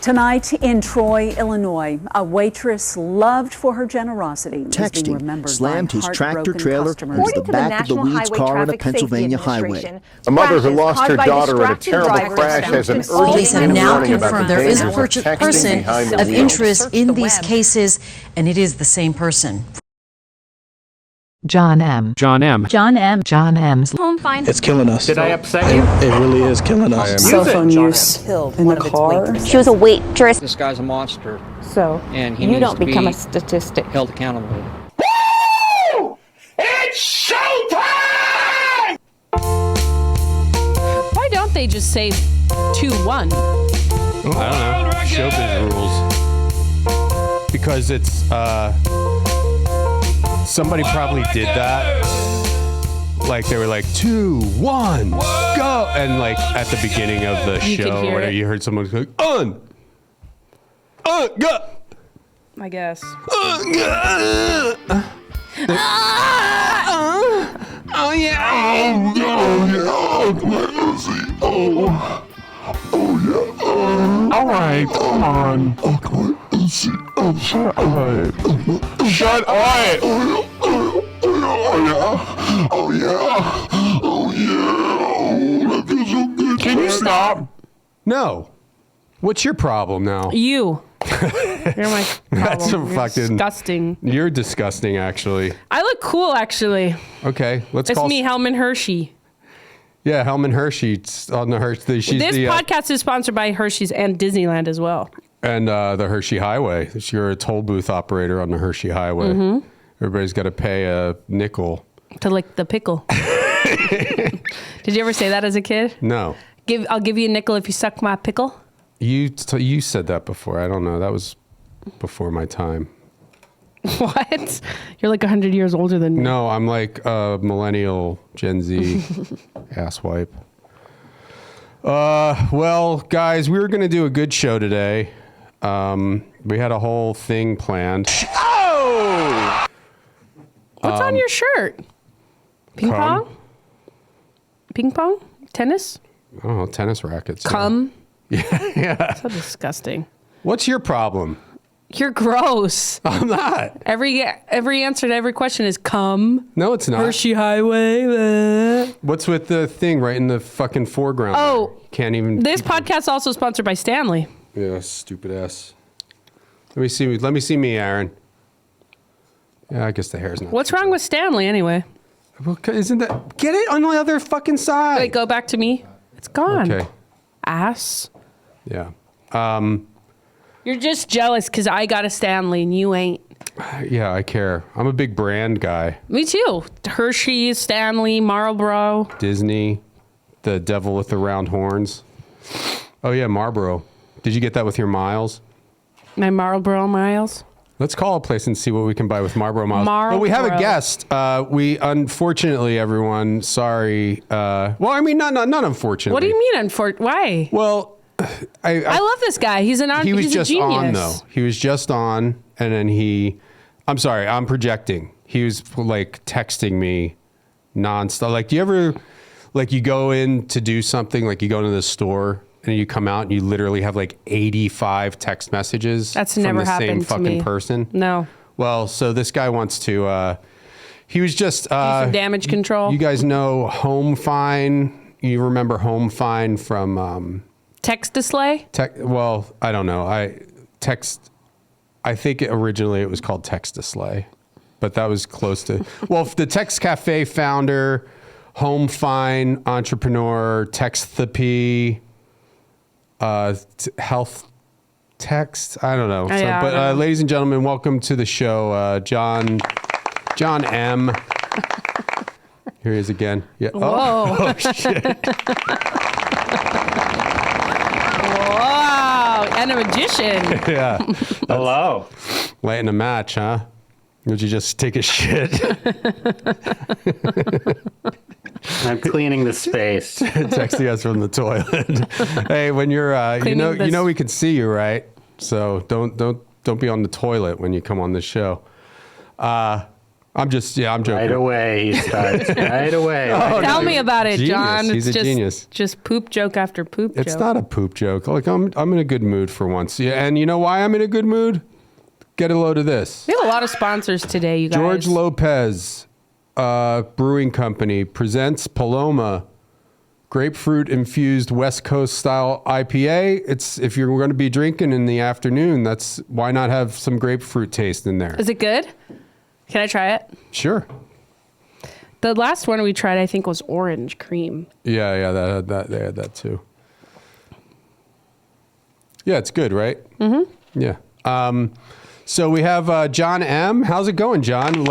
Tonight in Troy, Illinois, a waitress loved for her generosity is being Texting remembered slammed by his tractor trailer customers. into the back of the Weeds car on a Pennsylvania highway. A mother who lost her daughter in a terrible crash has an Police urgent have now warning about confirmed the there is a dangers of texting person behind the of wheel. interest in these cases, and it is the same person. John M. John M. John M. John M's home fine. It's killing us. Did I upset you? It really is killing us. Cell phone use in the car. She was a waitress. This guy's a monster, So and he you needs don't to become be a statistic. held accountable. Woo! It's showtime! Why don't they just say 2-1? I don't know. Showbiz rules. Because it's, somebody probably did that. Like, they were like, 2, 1, go! And, like, at the beginning of the show, where you heard someone go, go! I guess. Oh, yeah! All right, come on. Shut up. Can you stop? No. What's your problem now? You. You're my problem. That's a You're fucking disgusting. You're disgusting, actually. I look cool, actually. Okay, let's It's call. me, Hellman Hershey. Yeah, Hellman Hershey on the Hershey. This podcast is sponsored by Hershey's and Disneyland as well. And the Hershey Highway. You're a toll booth operator on the Hershey Highway. Mm-hmm. Everybody's got to pay a nickel to lick the pickle. Did you ever say that as a kid? No. I'll give you a nickel if you suck my pickle. You said that before. I don't know. That was before my time. What? You're like 100 years older than me. No, I'm like a millennial Gen Z asswipe. Well, guys, we were going to do a good show today. We had a whole thing planned. Oh! What's on your shirt? Ping pong? Ping pong? Tennis? Oh, tennis rackets. Cum? Yeah. So disgusting. What's your problem? You're gross. I'm not. Every answer to every question is cum. No, it's not. Hershey Highway. What's with the thing right in the fucking foreground? Oh. There? Can't even. This podcast is also sponsored by Stanley. Yeah, stupid ass. Let me see me, Aaron. Yeah, I guess the hair's not. What's wrong with Stanley anyway? Well, isn't that... Get it on the other fucking side. Wait, go back to me. It's gone. Okay. Ass. Yeah. You're just jealous because I got a Stanley and you ain't. Yeah, I care. I'm a big brand guy. Me too. Hershey, Stanley, Marlboro. Disney, the devil with the round horns. Oh yeah, Marlboro. Did you get that with your miles? My Marlboro miles. Let's call a place and see what we can buy with Marlboro miles. Marlboro. Well, we have a guest. We unfortunately, everyone, sorry. Well, I mean, not unfortunately. What do you mean why? Well, I love this guy. He's a he was just genius. on though. He was just on, and then I'm sorry, I'm projecting. He was like texting me nonstop. Like, do you ever, like, you go in to do something, like you go into the store and you come out and you literally have like 85 text messages. That's from never the same happened to fucking me. person. No. Well, so this guy wants to. He was just damage control. You guys know Home Fine. You remember Home Fine from Text Display? Well, I don't know. I think originally it was called Text Display, but that was close to. Well, the Text Cafe founder, Home Fine entrepreneur, Textherapy, health text. I don't know. Yeah, but ladies and gentlemen, welcome to the show, John M. Here he is again. Yeah. Whoa. Oh shit. Wow. And a magician. Yeah. Hello. Lighting a match, huh? Would you just take a shit? I'm cleaning the space. Texting us from the toilet. Hey, when you're, you know, we can see you, right? So don't be on the toilet when you come on this show. I'm joking. Right away, he starts. Right away. Tell me about it, Genius. John. He's It's a genius. Just poop joke after poop joke. It's not a poop joke. Like I'm in a good mood for once. Yeah, and you know why I'm in a good mood? Get a load of this. We have a lot of sponsors today, you guys. George Lopez Brewing Company presents Paloma grapefruit infused West Coast style IPA. It's if you're going to be drinking in the afternoon, why not have some grapefruit taste in there? Is it good? Can I try it? Sure. The last one we tried, I think, was orange cream. Yeah, they had that too. Yeah, it's good, right? Mm-hmm. Yeah. So we have John M. How's it going, John?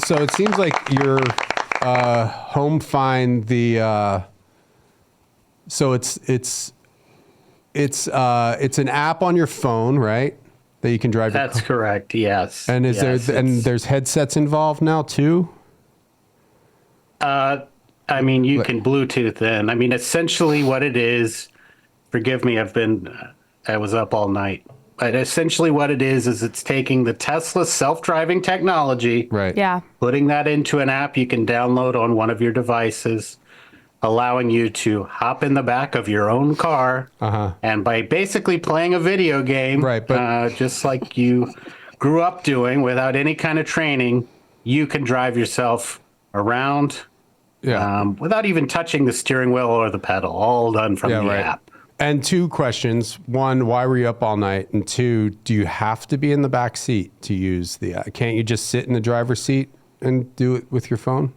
So it seems like you're home fine. So it's an app on your phone, right? That you can drive. That's correct. Yes. And there's headsets involved now too? I mean, you can Bluetooth in. I mean, essentially what it is, forgive me, I was up all night. But essentially what it is it's taking the Tesla self-driving technology, Right. Yeah. putting that into an app you can download on one of your devices, allowing you to hop in the back of your own car, and by basically playing a video game, Right, but just like you grew up doing without any kind of training, you can drive yourself around without even touching the steering wheel or the pedal, all done from the app. And two questions. One, why were you up all night? And two, do you have to be in the back seat to use the app? Can't you just sit in the driver's seat and do it with your phone?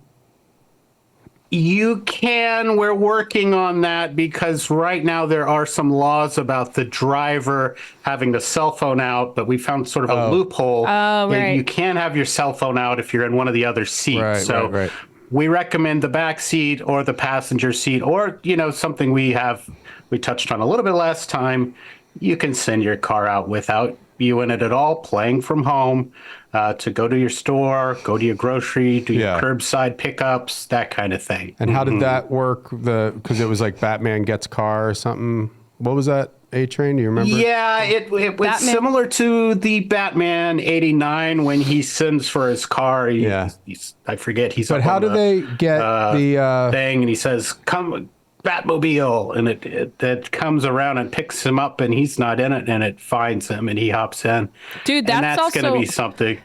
You can. We're working on that because right now there are some laws about the driver having the cell phone out, but we found sort of a loophole. Oh, right. You can't have your cell phone out if you're in one of the other seats. Right. We recommend the back seat or the passenger seat, or, something we touched on a little bit last time. You can send your car out without you in it at all, playing from home, to go to your store, go to your grocery, do your curbside pickups, that kind of thing. And how did that work? Because it was like Batman Gets Car or something. What was that? A-Train? Do you remember? Yeah, it was Batman? similar to the Batman '89 when he sends for his car. I forget. But how do they get the thing? And he says, "Come, Batmobile," and it comes around and picks him up, and he's not in it, and it finds him, and he hops in. Dude, that's also going to be something.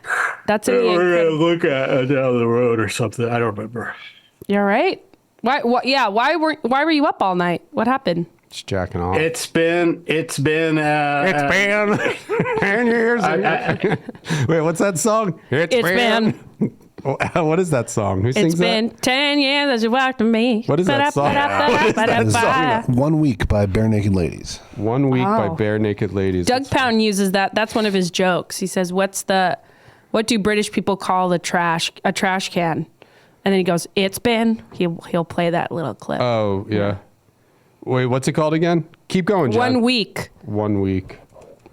That's in we're going to look at down the road or something. I don't remember. You're right. Why were you up all night? What happened? Just jacking off. It's been 10 years. Wait, what's that song? It's been What is that song? Who sings It's been 10 years as you walked with me. What is that song? One Week by Bare Naked Ladies. 1 Week by Bare Naked Ladies. Doug Pound uses that. That's one of his jokes. He says, what do British people call a trash can? And then he goes, it's been. He'll play that little clip. Oh, yeah. Wait, what's it called again? Keep going, John. 1 week. 1 week.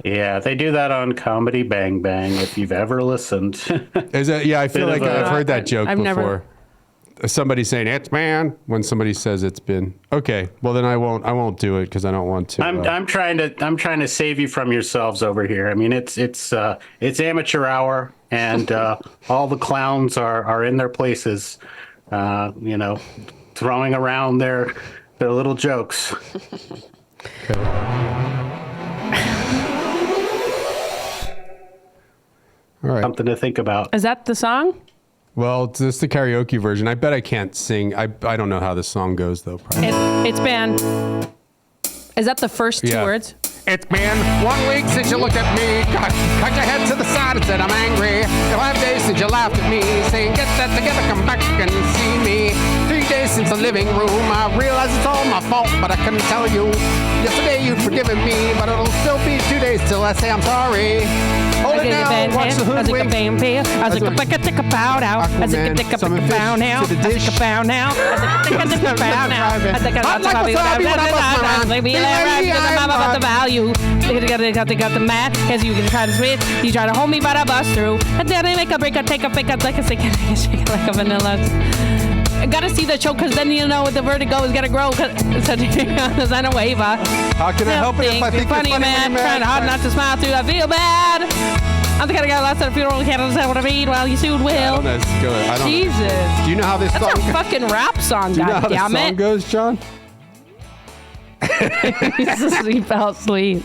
Yeah, they do that on Comedy Bang Bang, if you've ever listened. Is it? Yeah, I feel like I've heard that joke I've before. Somebody saying it's been when somebody says it's been. Okay, well then I won't do it because I don't want to. I'm trying to save you from yourselves over here. I mean, it's amateur hour, and all the clowns are in their places, throwing around their little jokes. All right. Something to think about. Is that the song? Well, it's just the karaoke version. I bet I can't sing. I don't know how this song goes though. It's been. Is that the first two words? It's been 1 week since you looked at me. Cut your head to the side and said I'm angry. 5 days since you laughed at me, saying get that together, come back and see me. 3 days since the living room, I realize it's all my fault, but I couldn't tell you. Yesterday you'd forgiven me, but it'll still be 2 days till I say I'm sorry. Hold it now, watch the hoodwink. I was like a tick a pound out. I was like a tick a pound out. I was like a pound out. I was like a tick a pound out. I was like a about the value. They got the mat, cause you can try to switch. You try to hold me, but I bust through. And then I make a break, I take a pick, I like a stick, I shake it like a vanilla. I gotta see the show, cause then the vertigo is gonna grow. Cause I know wave. How can I help it if I think funny, man? Trying hard not to smile through. I feel bad. I'm the kind of guy lost at a funeral and can't understand what I mean. Well, you soon will. I don't know. It's good. I don't know. Jesus. Do you know how this That's song a fucking rap song, Do you know how goddammit. this song goes, John? He fell asleep.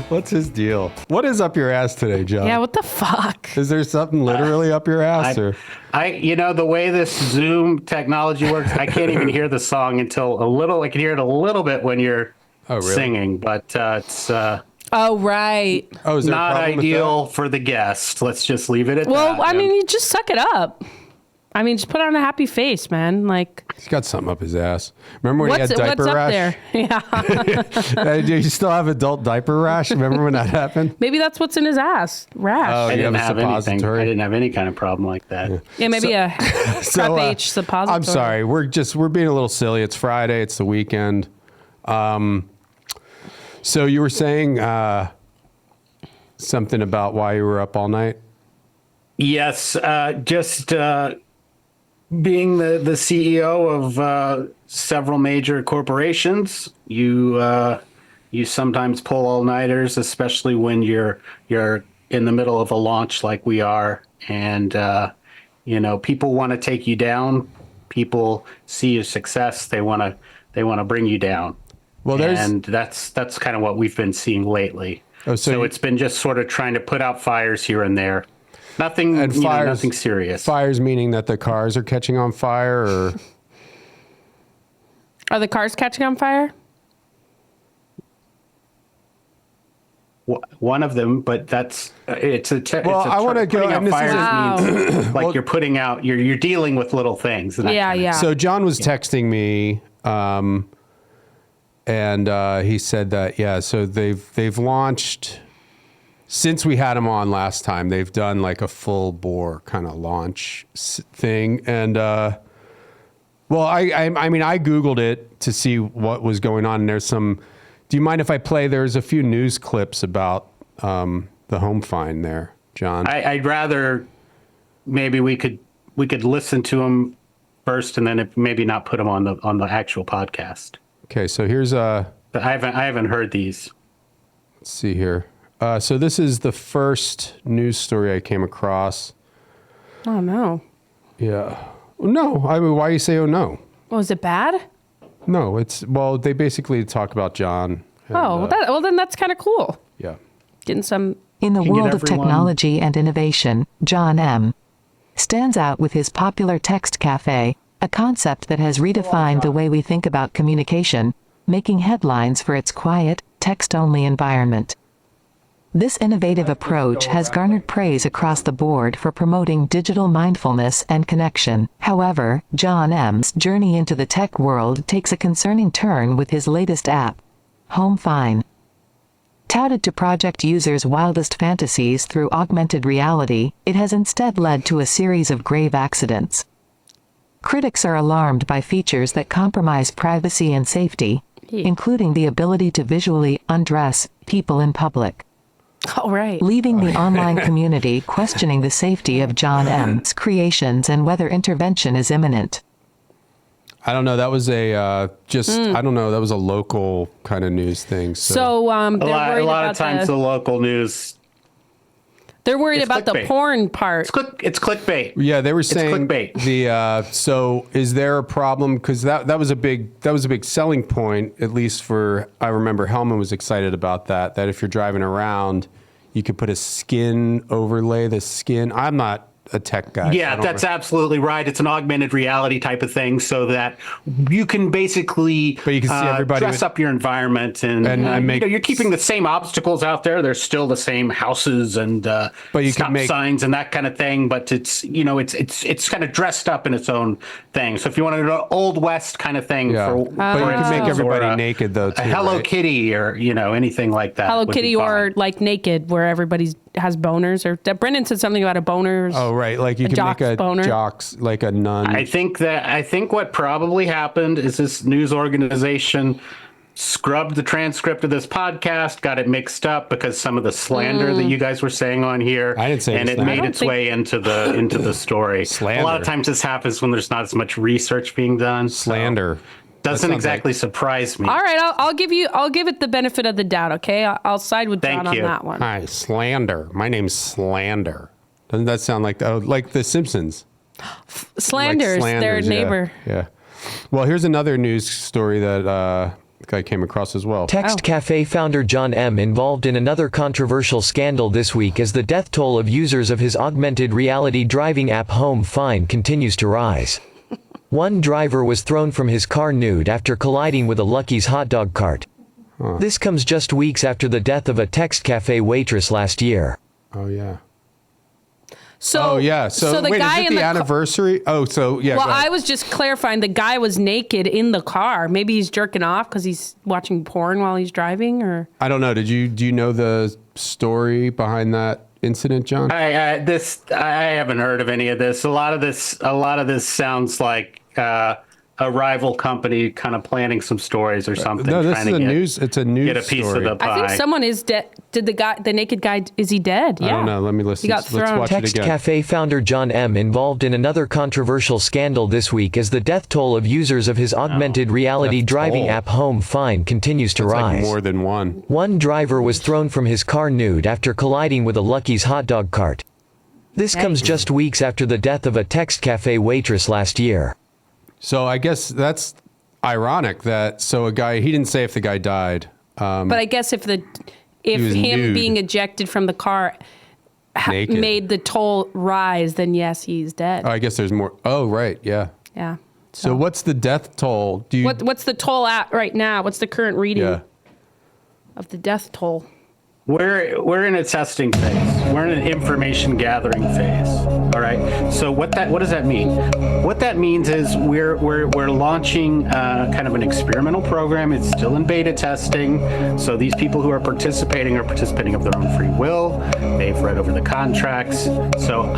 What's his deal? What is up your ass today, John? Yeah, what the fuck? Is there something literally up your ass? The way this Zoom technology works, I can't even hear the song until a little. I can hear it a little bit when you're singing, but it's Oh, right. Oh, is there not a problem ideal for the guest. Let's just leave it at that. Well, I mean, you just suck it up. I mean, just put on a happy face, man. Like, he's got something up his ass. Remember when he had diaper what's rash? up there? Yeah. Do you still have adult diaper rash? Remember when that happened? Maybe that's what's in his ass. Rash. Oh, I you didn't have a have anything. suppository? I didn't have any kind of problem like that. Yeah, maybe a crap H suppository. I'm sorry. We're being a little silly. It's Friday. It's the weekend. So you were saying something about why you were up all night? Yes, just being the CEO of several major corporations, you sometimes pull all-nighters, especially when you're in the middle of a launch like we are, and people want to take you down. People see your success. They want to bring you down. Well, that's kind of what we've been seeing lately. Oh, so it's been just sort of trying to put out fires here and there. Nothing, nothing serious. Fires meaning that the cars are catching on fire, or are the cars catching on fire? One of them, but that's it's a. I want to go. And fires means like you're putting out. You're dealing with little things. Yeah. So John was texting me, and he said that so they've launched. Since we had him on last time, they've done like a full bore kind of launch thing. And, I mean, I Googled it to see what was going on. And there's do you mind if I play? There's a few news clips about the home find there, John. I'd rather maybe we could listen to them first and then maybe not put them on the actual podcast. Okay. So here's I haven't heard these. Let's see here. So this is the first news story I came across. Oh, no. Yeah. No. I mean, why you say, oh, no? Was it bad? No, they basically talk about John. And, then that's kind of cool. Yeah. Getting some. In the world of technology and innovation, John M. stands out with his popular text cafe, a concept that has redefined the way we think about communication, making headlines for its quiet, text-only environment. This innovative approach has garnered praise across the board for promoting digital mindfulness and connection. However, John M.'s journey into the tech world takes a concerning turn with his latest app, Home Fine. Touted to project users' wildest fantasies through augmented reality, it has instead led to a series of grave accidents. Critics are alarmed by features that compromise privacy and safety, including the ability to visually undress people in public. Oh, right. Leaving the online community questioning the safety of John M.'s creations and whether intervention is imminent. I don't know. That was I don't know. That was a local kind of news thing. So a lot of times the local news. They're worried about the porn part. It's clickbait. Yeah, they were saying clickbait. So is there a problem? Because that was a big selling point, at least for, I remember Hellman was excited about that if you're driving around, you could put a skin overlay the skin. I'm not a tech guy. Yeah, that's absolutely right. It's an augmented reality type of thing, so that you can basically see everybody dress up your environment and you're keeping the same obstacles out there. There's still the same houses and stop signs and that kind of thing, but it's it's kind of dressed up in its own thing. So if you want an old West kind of thing, but you can make everybody naked though. Too, a Hello Kitty or anything like that. Hello Kitty or like naked, where everybody has boners. Or Brendan said something about a boners. Oh, right. Like you can make a jocks, like a nun. I think what probably happened is this news organization scrubbed the transcript of this podcast, got it mixed up because some of the slander that you guys were saying on here, I didn't say and it made its way into the story. Slander. A lot of times this happens when there's not as much research being done. Slander. doesn't exactly surprise me. All right, I'll give it the benefit of the doubt. Okay, I'll side with John on that one. Hi, Slander. My name's Slander. Doesn't that sound like the Simpsons? Slander's their neighbor. Yeah. Well, here's another news story that I came across as well. Text Cafe founder John M. involved in another controversial scandal this week as the death toll of users of his augmented reality driving app Home Find continues to rise. One driver was thrown from his car nude after colliding with a Lucky's hot dog cart. This comes just weeks after the death of a Text Cafe waitress last year. Oh, yeah. So the wait, guy is it in the anniversary? Well, I was just clarifying. The guy was naked in the car. Maybe he's jerking off because he's watching porn while he's driving, or I don't know. Do you know the story behind that incident, John? I haven't heard of any of this. A lot of this sounds like a rival company kind of planning some stories or something. No, this is a news. It's a news get a piece story. of the pie. I think someone is dead. Did the naked guy? Is he dead? Yeah. I don't know. Let me listen. He got thrown. Let's watch Text it again. Cafe founder John M. involved in another controversial scandal this week as the death toll of users of his augmented reality driving app Home Find continues to rise. Like more than one. One driver was thrown from his car nude after colliding with a Lucky's hot dog cart. This comes just weeks after the death of a Text Cafe waitress last year. So I guess that's ironic that a guy, he didn't say if the guy died. But I guess if him nude. being ejected from the car made the toll rise, then yes, he's dead. Oh, I guess there's more. Oh, right. Yeah. Yeah. So what's the death toll? What's the toll at right now? What's the current reading of the death toll? We're in a testing phase. We're in an information gathering phase. All right. So what does that mean? What that means is we're launching kind of an experimental program. It's still in beta testing. So these people who are participating of their own free will. They've read over the contracts. So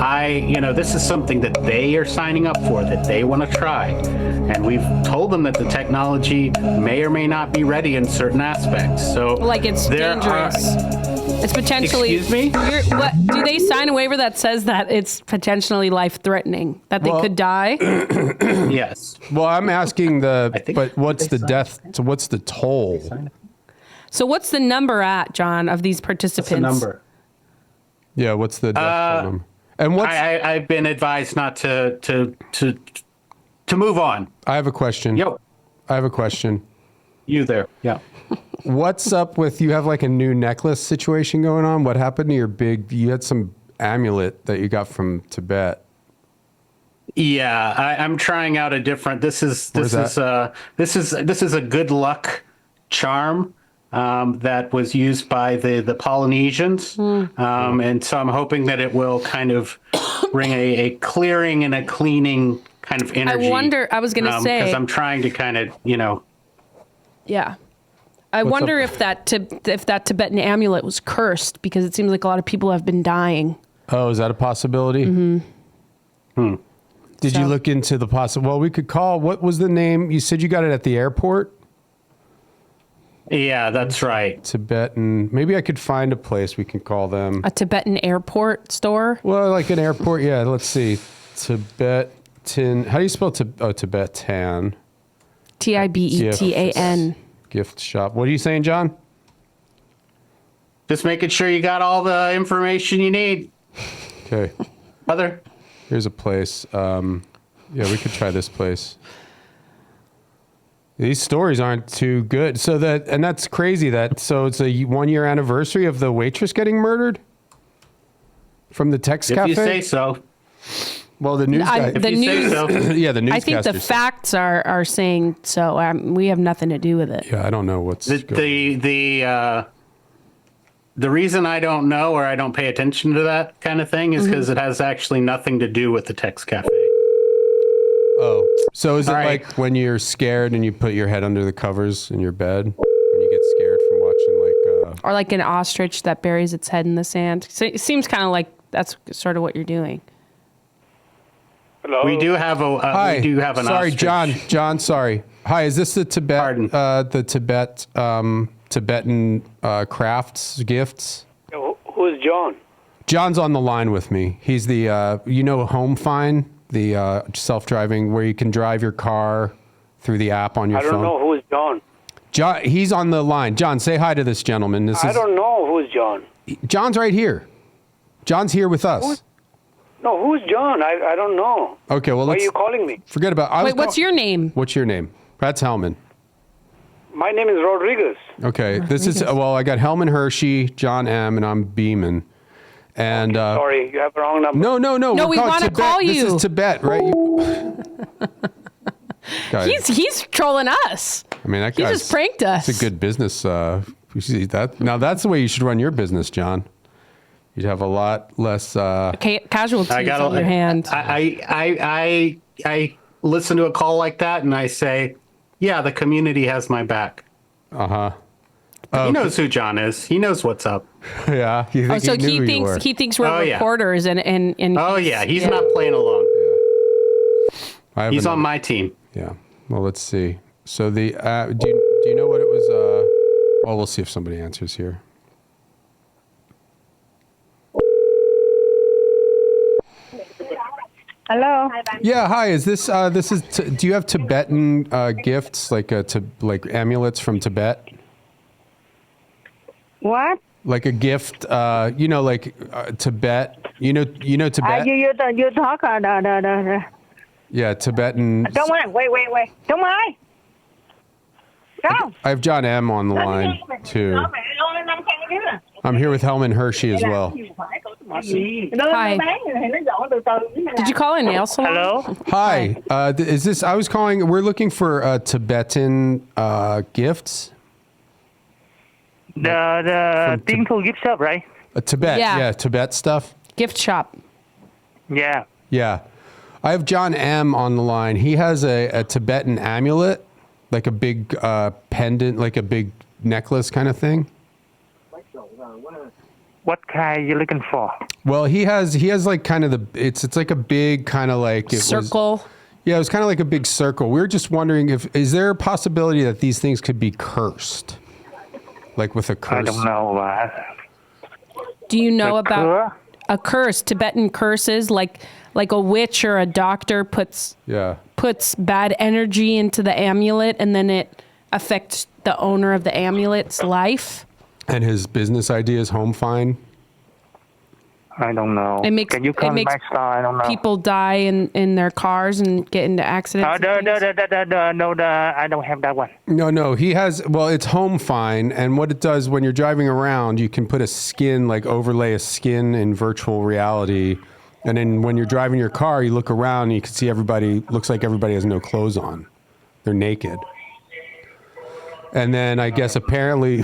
this is something that they are signing up for, that they want to try. And we've told them that the technology may or may not be ready in certain aspects. So like it's dangerous. It's potentially. Excuse me? Do they sign a waiver that says that it's potentially life-threatening, that they could die? Yes. Well, I'm asking but what's the death? So what's the toll? So what's the number at, John, of these participants? What's the number? Yeah, what's the death toll number? And what's I've been advised not to move on. I have a question. Yo. I have a question. You there? Yeah. What's up with you have like a new necklace situation going on? What happened to you had some amulet that you got from Tibet? Yeah, I'm trying out a different. This is a good luck charm that was used by the Polynesians, and so I'm hoping that it will kind of bring a clearing and a cleaning kind of energy. I was going to say, because I'm trying to kind of Yeah. I wonder if that Tibetan amulet was cursed, because it seems like a lot of people have been dying. Oh, is that a possibility? Mm-hmm. Did you look into the Well, we could call. What was the name? You said you got it at the airport? Yeah, that's right. Tibetan. Maybe I could find a place we can call them. A Tibetan airport store? Well, like an airport. Yeah, let's see. Tibetan. How do you spell Tibetan? Tibetan. Gift shop. What are you saying, John? Just making sure you got all the information you need. Okay. Brother. Here's a place. Yeah, we could try this place. These stories aren't too good. And that's crazy it's a 1-year anniversary of the waitress getting murdered from the Text Cafe. If you say so. Well, the news guy. If you say so. Yeah, the newscaster. I think the facts are saying so. We have nothing to do with it. Yeah, I don't know what's the reason I don't know or I don't pay attention to that kind of thing is because it has actually nothing to do with the Text Cafe. Oh, so is it like when you're scared and you put your head under the covers in your bed when you get scared from watching or like an ostrich that buries its head in the sand? So it seems kind of like that's sort of what you're doing. Hello. We do have Hi. We do have an. Sorry, ostrich. John. Sorry. Hi. Is this the Tibet? Tibetan crafts gifts? Who is John? John's on the line with me. He's the Home Find, the self-driving where you can drive your car through the app on your phone. I don't know who's John. John, he's on the line. John, say hi to this gentleman. I don't know who's John. John's right here. John's here with us. Who's John? I don't know. Okay, well, Why are you calling me? Forget about. Wait, what's your name? What's your name? That's Hellman. My name is Rodriguez. Okay, this is I got Hellman Hershey, John M, and I'm Beeman. And sorry, you have the wrong number. No, we want to call you. This is Tibet, right? He's trolling us. I mean, that he just pranked us. It's a good business. You see that? Now that's the way you should run your business, John. You'd have a lot less casualties on your hand. I listen to a call like that and I say, yeah, the community has my back. He knows who John is. He knows what's up. Yeah. So he thinks we're reporters and yeah, he's not playing along. Yeah. He's on my team. Yeah. Well, let's see. So the do you know what it was? Well, we'll see if somebody answers here. Hello. Yeah, hi. Is this do you have Tibetan gifts like amulets from Tibet? What? Like a gift, Tibet. You know Tibet. You talk. Yeah, Tibetan. Don't worry. Wait. Don't worry. Go. I have John M on the line too. I'm here with Hellman Hershey as well. Hi. Did you call a nail salon? Hello. Hi. Is this? I was calling. We're looking for Tibetan gifts. The Dinko gift shop, right? Tibet. Yeah, Tibet stuff. Gift shop. Yeah. Yeah. I have John M on the line. He has a Tibetan amulet, like a big pendant, like a big necklace kind of thing. What kind are you looking for? Well, he has like kind of it's like a big kind of like circle. Yeah, it was kind of like a big circle. We were just wondering is there a possibility that these things could be cursed? Like with a curse? I don't know. Do you know about a curse? Tibetan curses, like a witch or a doctor puts bad energy into the amulet, and then it affects the owner of the amulet's life. And his business idea is home fine. I don't know. Can you come back? I don't know. People die in their cars and get into accidents. No, I don't have that one. No, he has. Well, it's home fine, and what it does when you're driving around, you can put a skin, like overlay a skin in virtual reality, and then when you're driving your car, you look around and you can see everybody. Looks like everybody has no clothes on; they're naked. And then I guess apparently.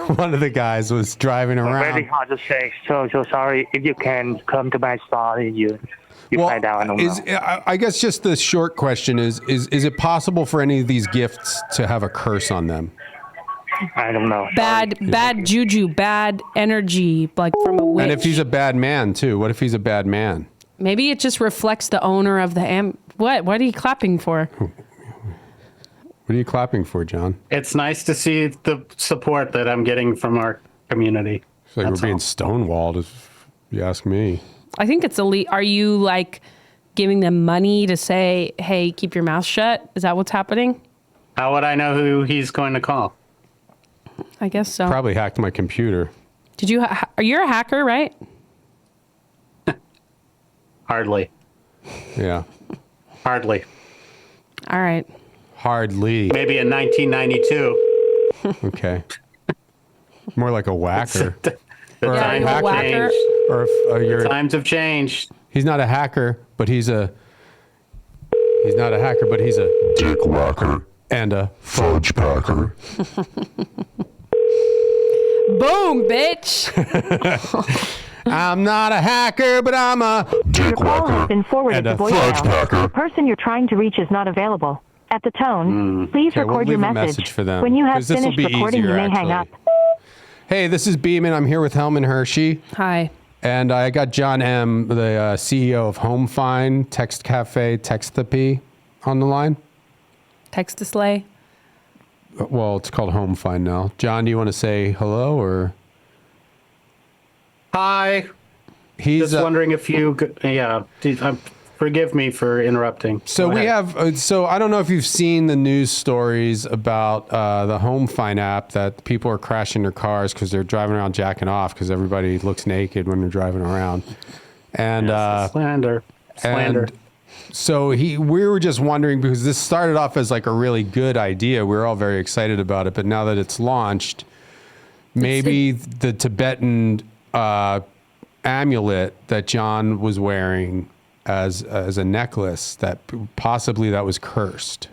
One of the guys was driving around. Very hard to say. So sorry. If you can come to my store, you find out. I don't know. I guess just the short question is it possible for any of these gifts to have a curse on them? I don't know. Bad juju, bad energy, like from a witch. And if he's a bad man too, what if he's a bad man? Maybe it just reflects the owner of the What are you clapping for? What are you clapping for, John? It's nice to see the support that I'm getting from our community. It's like we're being stonewalled, if you ask me. I think it's elite. Are you like giving them money to say, hey, keep your mouth shut? Is that what's happening? How would I know who he's going to call? I guess so. Probably hacked my computer. Did you? Are you a hacker, right? Hardly. Yeah. Hardly. All right. Hardly. Maybe in 1992. Okay. More like a whacker. The times have changed. Or if the times have changed. He's not a hacker, but he's not a hacker, but he's a dick whacker and a fudge packer. Boom, bitch. I'm not a hacker, but I'm a dick whacker has been forwarded and a to fudge packer. The person you're trying to reach is not available. At the tone, please record your message. For them, when you have finished recording, you may hang up. Hey, this is Beeman. I'm here with Hellman Hershey. Hi. And I got John M., the CEO of Home Fine, Text Cafe, Textherapy on the line. Text to slay. Well, it's called Home Fine now. John, do you want to say hello or? Hi. He's just wondering if you, Forgive me for interrupting. So we have. So I don't know if you've seen the news stories about the Home Fine app that people are crashing their cars because they're driving around jacking off because everybody looks naked when they're driving around. And slander. And so we were just wondering, because this started off as like a really good idea. We were all very excited about it, but now that it's launched, maybe the Tibetan amulet that John was wearing as a necklace, that possibly that was cursed.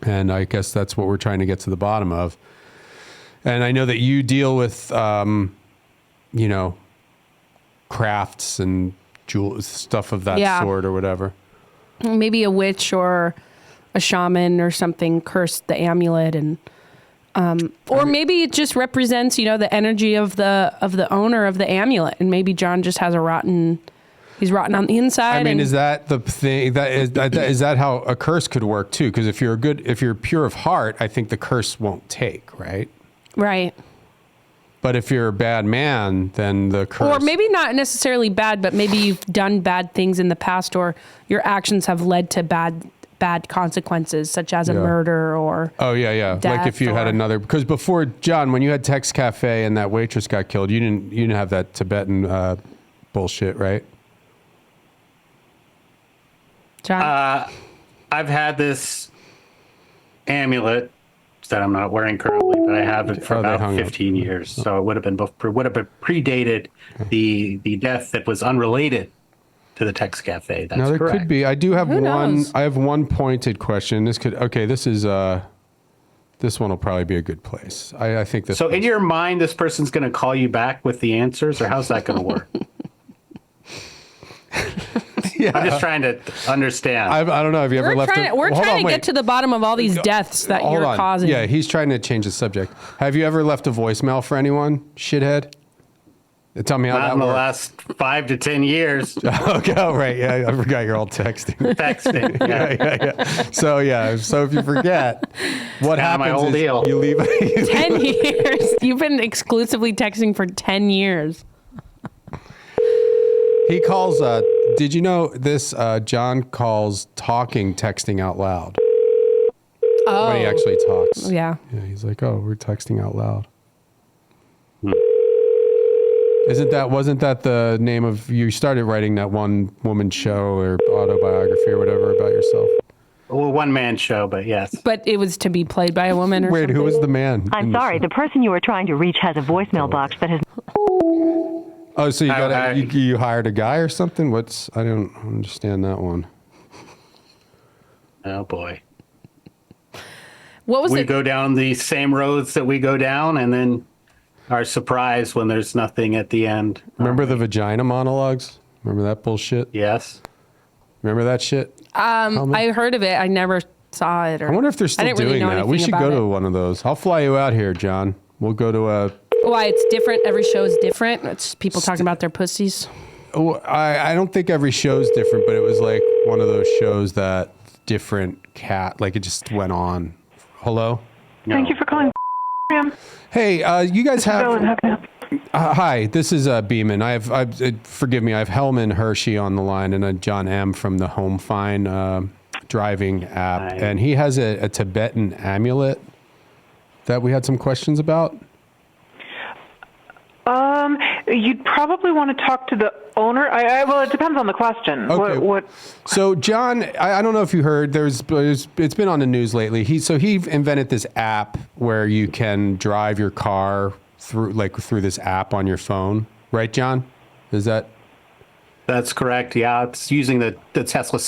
And I guess that's what we're trying to get to the bottom of. And I know that you deal with, you know, crafts and jewels, stuff of that sort or whatever. Maybe a witch or a shaman or something cursed the amulet, and or maybe it just represents, you know, the energy of the owner of the amulet, and maybe John just has he's rotten on the inside. I mean, is that the thing? Is that how a curse could work too? Because if you're pure of heart, I think the curse won't take, right? Right. But if you're a bad man, then the curse... Or maybe not necessarily bad, but maybe you've done bad things in the past, or your actions have led to bad consequences, such as a murder or... Oh, yeah. Like if you had another... Because before, John, when you had Tex Cafe and that waitress got killed, you didn't have that Tibetan bullshit, right? John? I've had this amulet that I'm not wearing currently, but I have it for about 15 years. So it would have predated the death that was unrelated to the Tex Cafe. That's now there correct. could be. I do have Who one. knows? I have one pointed question. This is this one will probably be a good place. I think this. So in your mind, this person's going to call you back with the answers, or how's that going to work? Yeah. I'm just trying to understand. I don't know. Have you ever left? We're trying to get to the bottom of all these deaths that you're causing. Yeah, he's trying to change the subject. Have you ever left a voicemail for anyone, shithead? Tell me how Not that in the works. last 5 to 10 years. Okay, oh, right. Yeah, I forgot you're all texting. Texting. Yeah. So if you forget, what happens my whole is deal. you leave. 10 years. You've been exclusively texting for 10 years. He calls, did you know this? John calls talking texting out loud. Oh. When he actually talks. Yeah. Yeah, he's like, oh, we're texting out loud. Wasn't that the name of, you started writing that one woman show or autobiography or whatever about yourself? Well, one-man show, but yes. But it was to be played by a woman or Wait, something? who was the man? I'm sorry, the person you are trying to reach has a voicemail box that has... Oh, so you hired a guy or something? I don't understand that one. Oh boy. What was we go down the same roads that we go down, and then are surprised when there's nothing at the end. Remember the vagina monologues? Remember that bullshit? Yes. Remember that shit? I heard of it. I never saw it. I wonder if they're still doing that. We should go to one of those. I'll fly you out here, John. We'll go to a... Why, it's different? Every show is different? It's people talking about their pussies? Oh, I don't think every show's different, but it was like one of those shows that different like it just went on. Hello? No. Thank you for calling. Hey, you guys have... hi, this is Beeman. Forgive me, I have Hellman Hershey on the line and John M. from the Home Fine driving app. And he has a Tibetan amulet that we had some questions about. You'd probably want to talk to the owner. Well, it depends on the question. Okay. So, John, I don't know if you heard. It's been on the news lately. He invented this app where you can drive your car through this app on your phone, right, John? That's correct. Yeah, it's using the Tesla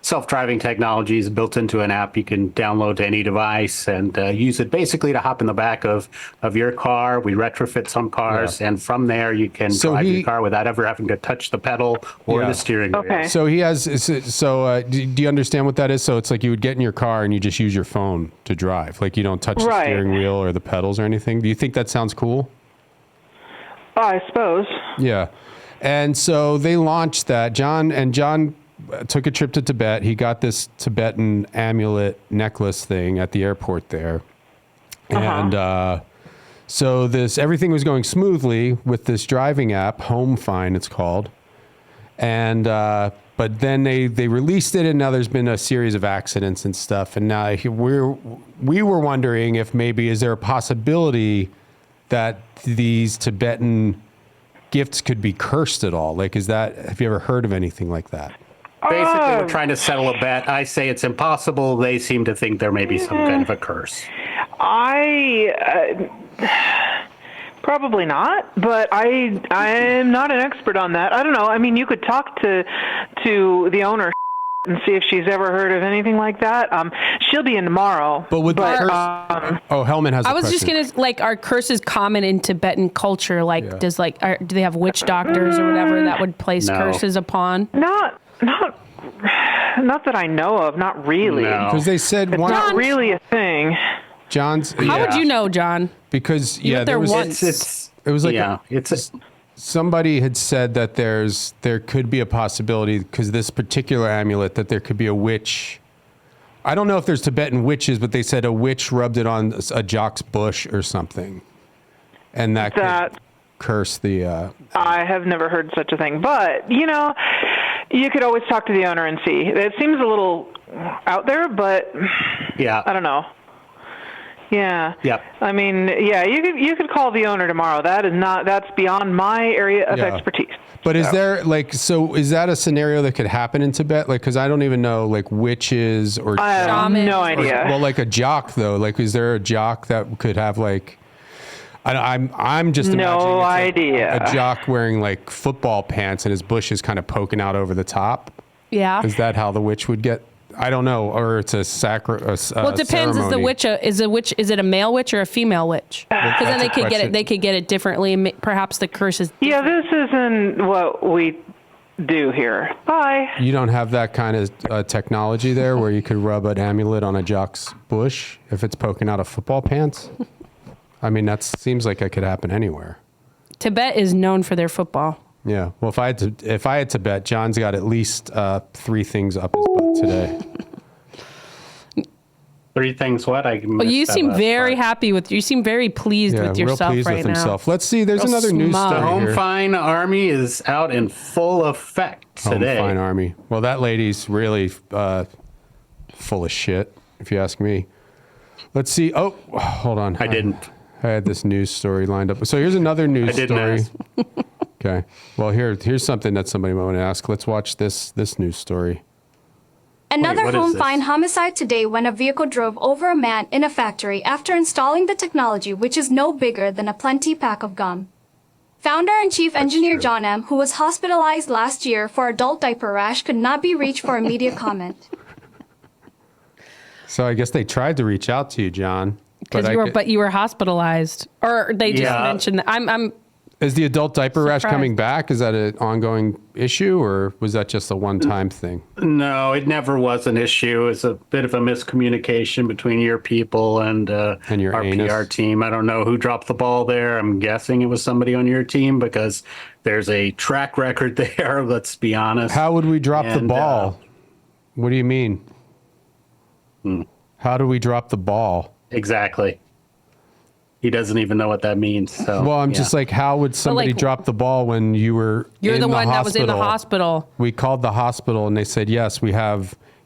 self-driving technology is built into an app you can download to any device and use it basically to hop in the back of your car. We retrofit some cars, and from there you can drive your car without ever having to touch the pedal or the steering wheel. Okay. So he has. Do you understand what that is? So it's like you would get in your car and you just use your phone to drive. Like you don't touch the steering wheel or the pedals or anything. Do you think that sounds cool? I suppose. Yeah. And so they launched that. John took a trip to Tibet. He got this Tibetan amulet necklace thing at the airport there. And so everything was going smoothly with this driving app, Home Fine it's called. And But then they released it, and now there's been a series of accidents and stuff. And now we were wondering if maybe is there a possibility that these Tibetan gifts could be cursed at all? Like, have you ever heard of anything like that? Basically, we're trying to settle a bet. I say it's impossible. They seem to think there may be some kind of a curse. Probably not, but I'm not an expert on that. I don't know. I mean, you could talk to the owner and see if she's ever heard of anything like that. She'll be in tomorrow. But with the curse, Hellman has. I was just gonna are curses common in Tibetan culture? Like, do they have witch doctors or whatever that would place curses upon? Not that I know of. Not really. Because they said it's not really a thing. How would you know, John? Because there was somebody had said that there could be a possibility because this particular amulet that there could be a witch. I don't know if there's Tibetan witches, but they said a witch rubbed it on a jock's bush or something, and that could curse the. I have never heard such a thing, but you could always talk to the owner and see. It seems a little out there, but I don't know. Yeah. Yep. I mean, you could call the owner tomorrow. That's beyond my area of expertise. But is there is that a scenario that could happen in Tibet? Like, because I don't even know, like, witches or I have no idea. Like a jock though. Like, is there a jock that could have like? I'm just imagining idea. A jock wearing like football pants and his bush is kind of poking out over the top. Yeah. Is that how the witch would get? I don't know, or it's a well, it depends. Ceremony. Is it a male witch or a female witch? Because then they could get it. They could get it differently. Perhaps the curse is. Yeah, this isn't what we do here. Bye. You don't have that kind of technology there, where you could rub an amulet on a jock's bush if it's poking out of football pants. I mean, that seems like it could happen anywhere. Tibet is known for their football. Yeah. Well, if I had to bet, John's got at least 3 things up his butt today. 3 things what? You seem very happy with. You seem very pleased with yourself real pleased right with now. himself. Let's see. There's another news story. The Home here. Fine Army is out in full effect today. Home Fine Army. Well, that lady's really full of shit, if you ask me. Let's see. Oh, hold on. I didn't. I had this news story lined up. So here's another news story. Okay. Well, here's something that somebody might want to ask. Let's watch this news story. Another Home Fine homicide today when a vehicle drove over a man in a factory after installing the technology, which is no bigger than a plenty pack of gum. Founder and chief engineer John M., who was hospitalized last year for adult diaper rash, could not be reached for immediate comment. So I guess they tried to reach out to you, John. But you were hospitalized, or they just mentioned that. Is the adult diaper rash coming back? Is that an ongoing issue, or was that just a one-time thing? No, it never was an issue. It's a bit of a miscommunication between your people and our PR team. I don't know who dropped the ball there. I'm guessing it was somebody on your team because there's a track record there. Let's be honest. How would we drop the ball? What do you mean? How do we drop the ball? Exactly. He doesn't even know what that means. So, well, I'm just like, how would somebody drop the ball when you're in the one hospital? that was in the hospital? We called the hospital and they said, yes,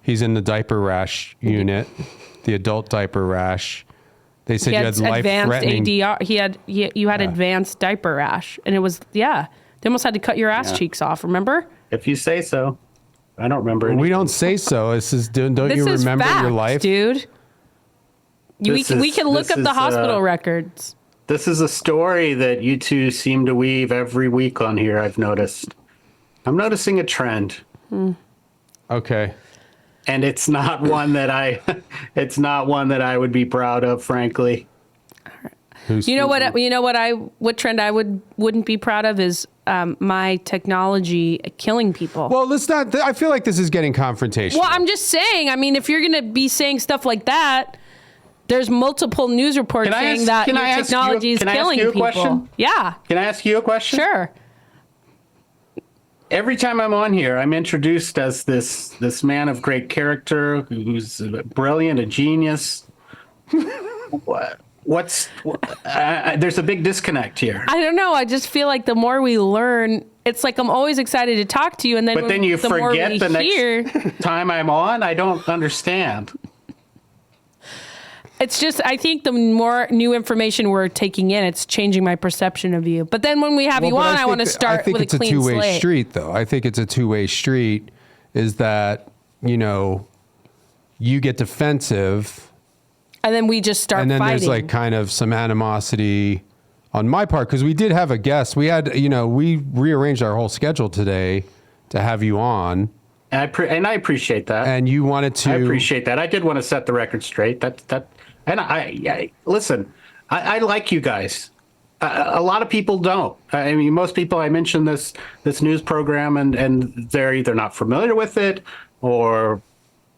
he's in the diaper rash unit, the adult diaper rash. They said you had life-threatening. ADR. You had advanced diaper rash, and it was they almost had to cut your ass cheeks off. Remember? If you say so. I don't remember. Well, we don't say so. This is don't you remember your life, dude? We can look up the hospital records. This is a story that you two seem to weave every week on here, I've noticed. I'm noticing a trend. Okay. And it's not one that I would be proud of, frankly. What trend I wouldn't be proud of is my technology killing people. Well, let's not. I feel like this is getting confrontational. Well, I'm just saying. I mean, if you're going to be saying stuff like that, there's multiple news reports saying that your technology is killing people. Question? Yeah. Can I ask you a question? Sure. Every time I'm on here, I'm introduced as this man of great character who's brilliant, a genius. there's a big disconnect here. I don't know. I just feel like the more we learn, it's like I'm always excited to talk to you, and then but then you the more forget we the hear, next time I'm on. I don't understand. It's just, I think the more new information we're taking in, it's changing my perception of you. But then when we have you on, I want to start with a clean slate. I think it's a two-way street, though. I think it's a two-way street, is that, you know, you get defensive. And then we just start fighting. And then there's like kind of some animosity on my part, because we did have a guest. We had, you know, we rearranged our whole schedule today to have you on. And I appreciate that. And you wanted to. I appreciate that. I did want to set the record straight. And listen, I like you guys. A lot of people don't. I mean, most people, I mentioned this news program, and they're either not familiar with it or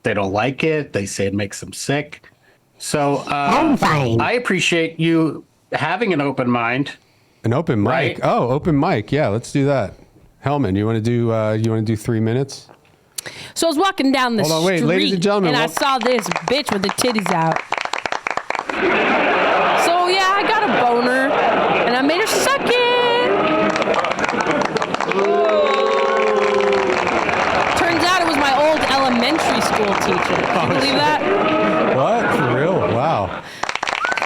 they don't like it. They say it makes them sick. So I'm fine. I appreciate you having an open mind. An open mic. Right? Oh, open mic. Yeah, let's do that. Hellman, you want to do 3 minutes? So I was walking down the Hold on, wait, street, ladies and gentlemen, I saw this bitch with the titties out. So yeah, I got a boner, and I made her suck it. Turns out it was my old elementary school teacher. Can you believe that? What? For real? Wow.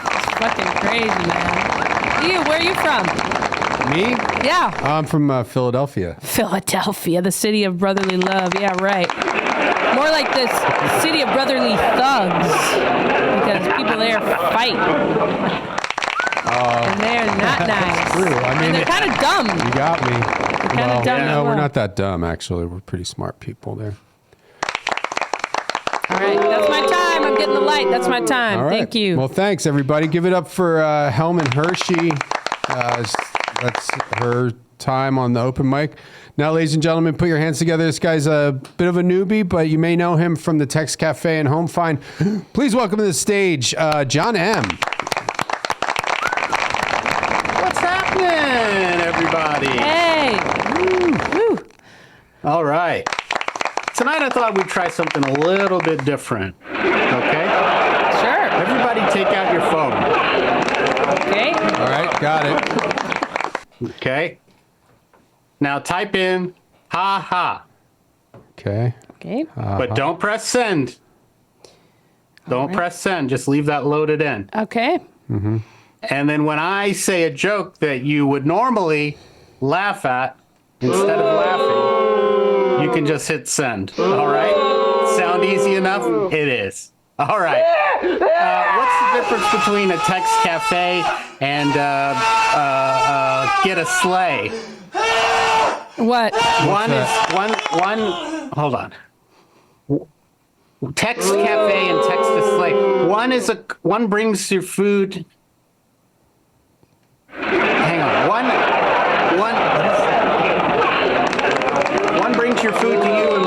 It's fucking crazy, man. You, where are you from? Me? Yeah. I'm from Philadelphia. Philadelphia, the city of brotherly love. Yeah, right. More like this city of brotherly thugs, because people there fight. And they're not nice. True. I mean, and they're kind of dumb. You got me. They're kind of dumb. No, we're not that dumb, actually. We're pretty smart people there. All right, that's my time. I'm getting the light. That's my time. All right. Thank you. Well, thanks, everybody. Give it up for Hellman Hershey. That's her time on the open mic. Now, ladies and gentlemen, put your hands together. This guy's a bit of a newbie, but you may know him from the Text Cafe and Home Fine. Please welcome to the stage, John M. What's happening, everybody? Hey. Woo. All right. Tonight I thought we'd try something a little bit different. Okay? Sure. Everybody take out your phone. Okay. All right, got it. Okay. Now type in ha ha. Okay. Okay. But don't press send. Don't press send. Just leave that loaded in. Okay. Mm-hmm. And then when I say a joke that you would normally laugh at, instead of laughing, you can just hit send. All right? Sound easy enough? It is. All right. What's the difference between a text cafe and get a sleigh? What? One. Hold on. Text cafe and text a sleigh. One brings your food. Hang on. One brings your food to you,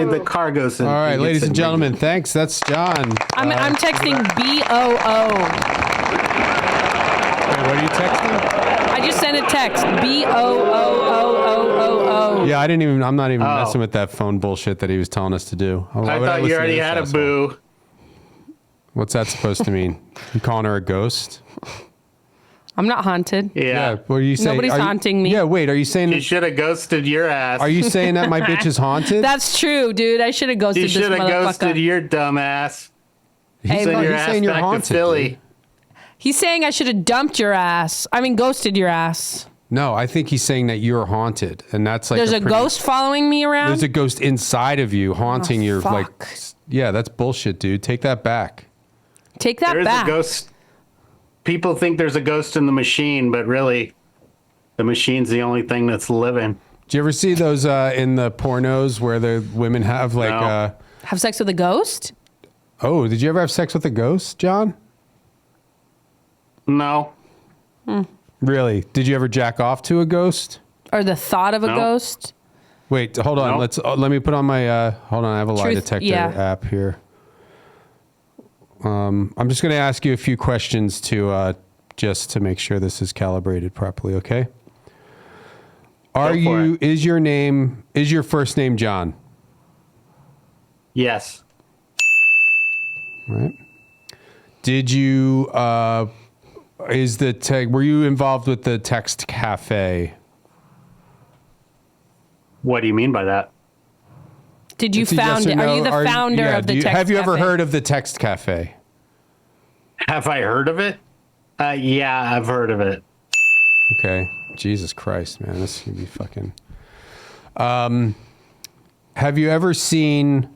and the car goes in. All right, ladies and gentlemen, thanks. That's John. I'm texting BOO. Wait, what are you texting? I just sent a text. BOOOOOO. Yeah, I'm not even messing with that phone bullshit that he was telling us to do. I thought you already had a boo. What's that supposed to mean? You calling her a ghost? I'm not haunted. Yeah. What are you saying? Nobody's haunting me. Yeah, wait, are you saying... You should have ghosted your ass. Are you saying that my bitch is haunted? That's true, dude. I should have ghosted this motherfucker. You should have ghosted your dumb ass. He's saying you're haunted, to Philly. Dude. He's saying I should have dumped your ass. I mean, ghosted your ass. No, I think he's saying that you're haunted, and that's like there's a ghost following me around. There's a ghost inside of you haunting your fuck. like. Yeah, that's bullshit, dude. Take that back. Take that back. There's a ghost. People think there's a ghost in the machine, but really, the machine's the only thing that's living. Do you ever see those in the pornos where the women have like have sex with a ghost? Oh, did you ever have sex with a ghost, John? No. Really? Did you ever jack off to a ghost? Or the thought of a ghost? Wait, hold on. Let me put on my hold on. I have a lie detector app here. I'm just going to ask you a few questions to just to make sure this is calibrated properly. Okay. Is your first name John? Yes. All right. Did you, were you involved with the text cafe? What do you mean by that? Did you found it? Are you the founder of the text cafe? Have you ever heard of the text cafe? Have I heard of it? Yeah, I've heard of it. Okay. Jesus Christ, man. This can be fucking... have you ever seen...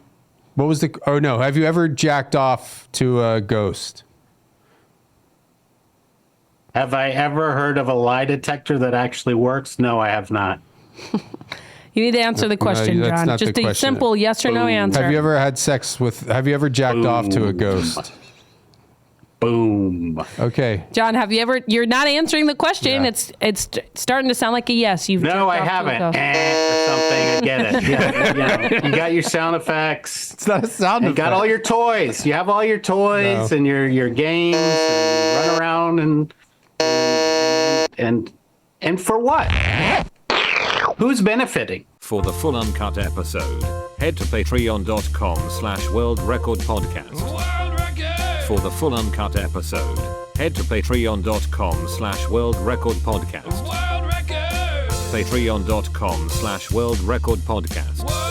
have you ever jacked off to a ghost? Have I ever heard of a lie detector that actually works? No, I have not. You need to answer the question, that's John. not Just the a question. simple yes or no answer. Have you ever had sex with... Have you ever jacked off to a ghost? Boom. Okay. John, have you ever... You're not answering the question. Yeah. It's starting to sound like a yes. No, I haven't. Or something. I get it. Yeah, you got your sound effects. It's not a sound effect. You got all your toys. You have all your toys and your games and run around and for what? Who's benefiting? For the full uncut episode, head to patreon.com/worldrecordpodcast. For the full uncut episode, head to patreon.com/worldrecordpodcast. Patreon.com/worldrecordpodcast.